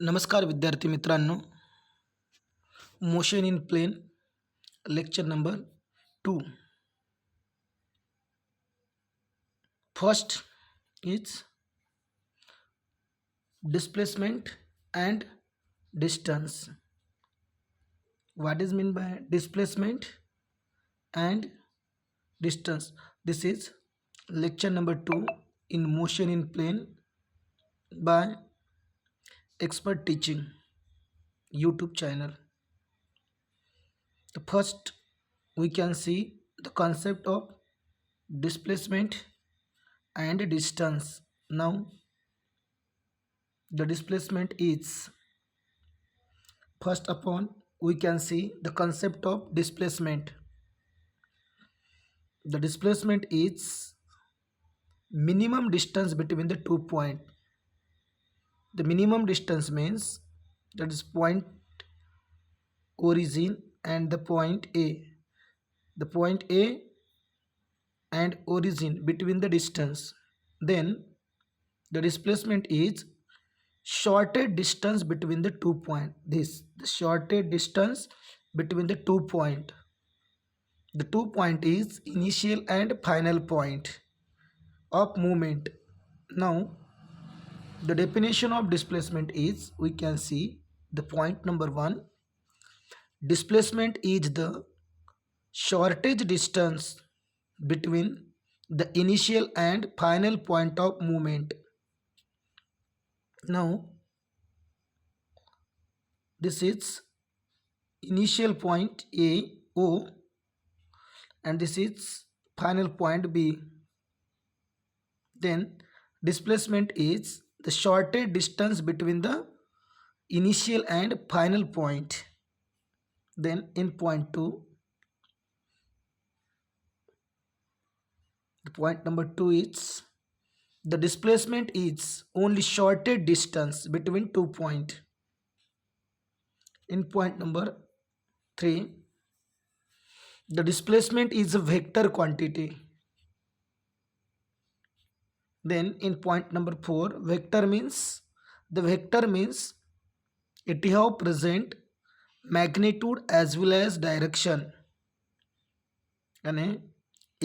नमस्कार विद्यार्थी मित्रांनो. Motion in plane lecture number 2. First is displacement and distance. What is meant by displacement and distance? This is lecture number 2 in motion in plane by Expert Teaching YouTube channel. The first we can see the concept of displacement and distance. Now the displacement is, first upon we can see the concept of displacement. The displacement is minimum distance between the 2 points. The minimum distance means that is point origin and the point A. The point A and origin between the distance. Then the displacement is shortest distance between the 2 points. This the shortest distance between the 2 points. The 2 point is initial and final point of movement. Now the definition of displacement is, we can see the point number 1. Displacement is the shortest distance between the initial and final point of movement. Now this is initial point A O and this is final point B. Then displacement is the shortest distance between the initial and final point. Then in point 2, the point number 2 is the displacement is only shortest distance between 2 points. In point number 3, the displacement is a vector quantity. Then in point number 4, vector means it have present magnitude as well as direction. आणि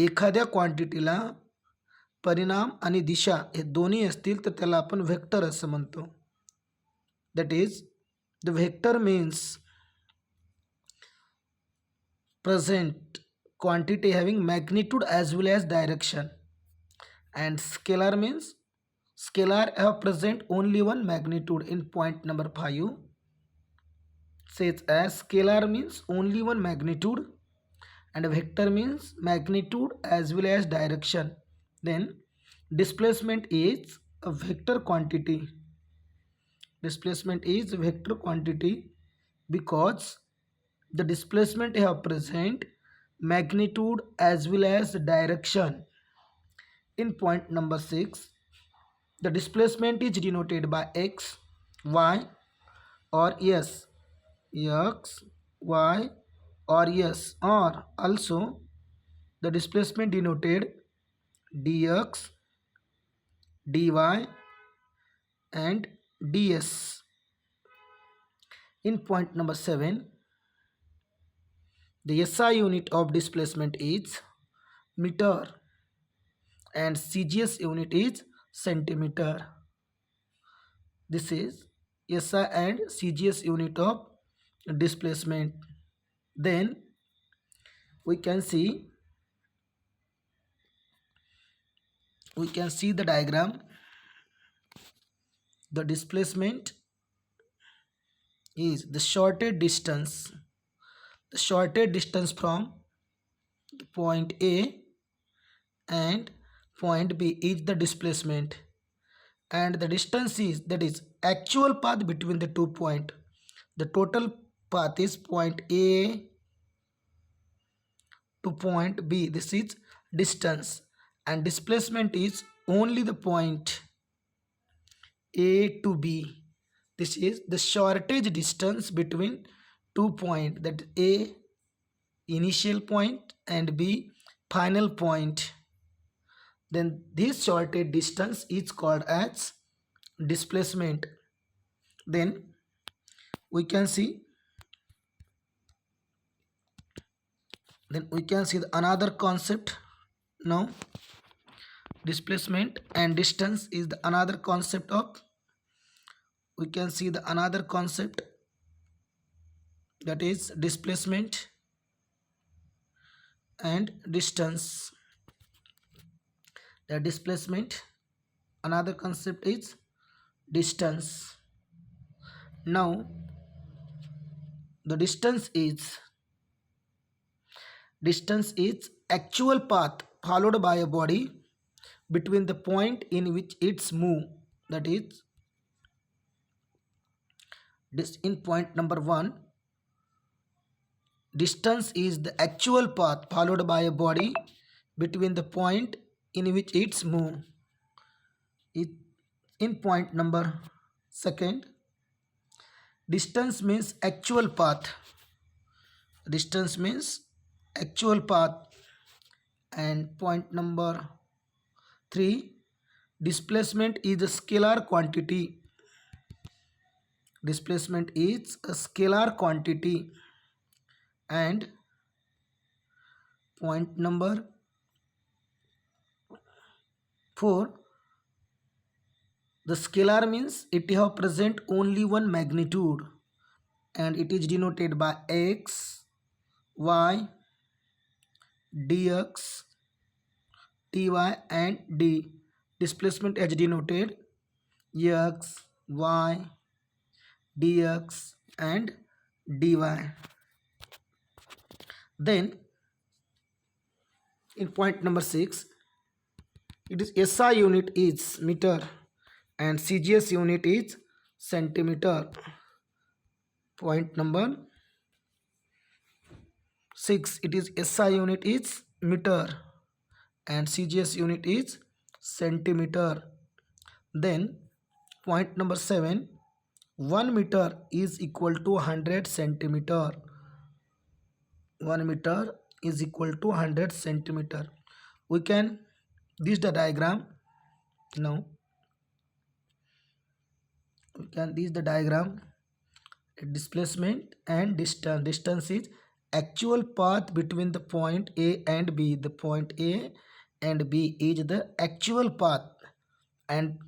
एखाद्या क्वांटिटीला परिणाम आणि दिशा हे दोन्ही असतील तर त्याला आपण vector असं म्हणतो. That is the vector means present quantity having magnitude as well as direction, and scalar means scalar have present only one magnitude. In point number 5 says as scalar means only one magnitude and vector means magnitude as well as direction. Then displacement is a vector quantity. Displacement is vector quantity because the displacement have present magnitude as well as direction. In point number 6, the displacement is denoted by x, y or s, x, y or s, or also the displacement denoted dx, dy and ds. In point number 7, the SI unit of displacement is meter and CGS unit is centimeter. This is SI and CGS unit of displacement. Then we can see the diagram. The displacement is the shortest distance from the point A and point B is the displacement, and the distance is, that is actual path between the 2 points. The total path is point A to point B. This is distance, and displacement is only the point A to B. This is the shortest distance between 2 points, that A initial point and B final point. Then this shortest distance is called as displacement. Then we can see another concept. Now displacement and distance is the another concept of, we can see the another concept, that is displacement and distance. The displacement, another concept is distance. Now the distance is actual path followed by a body between the point in which it's move. That is this in point number 1, distance is the actual path followed by a body between the point in which it's move. It, in point number 2, distance means actual path. Distance means actual path. And point number 3, displacement is a scalar quantity. Displacement is a scalar quantity. And point number 4, the scalar means it have present only one magnitude, and it is denoted by x, y, dx, dy and d. Displacement as denoted x, y, dx and dy. Then in point number 6, it is SI unit is meter and CGS unit is centimeter. Point number 6, it is SI unit is meter and CGS unit is centimeter. Then point number 7, 1 meter is equal to 100 centimeter. 1 meter is equal to 100 centimeter. We can this the diagram. Now we can this the diagram. Displacement and distance. Distance is actual path between the point A and B. The point A and B is the actual path, and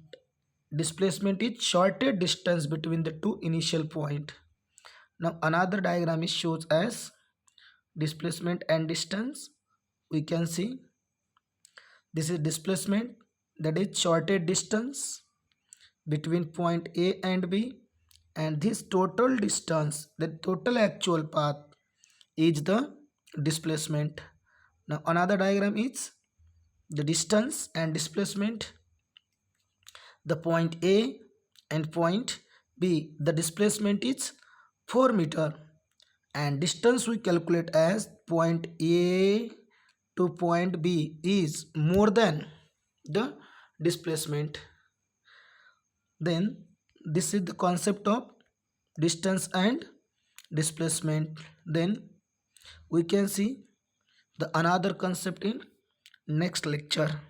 displacement is shortest distance between the two initial point. Now another diagram is shows as displacement and distance. We can see this is displacement, that is shortest distance between point A and B, and this total distance, the total actual path, is the displacement. Now another diagram is the distance and displacement. The point A and point B, the displacement is 4 meter, and distance we calculate as point A to point B is more than the displacement. Then this is the concept of distance and displacement. Then we can see the another concept in next lecture.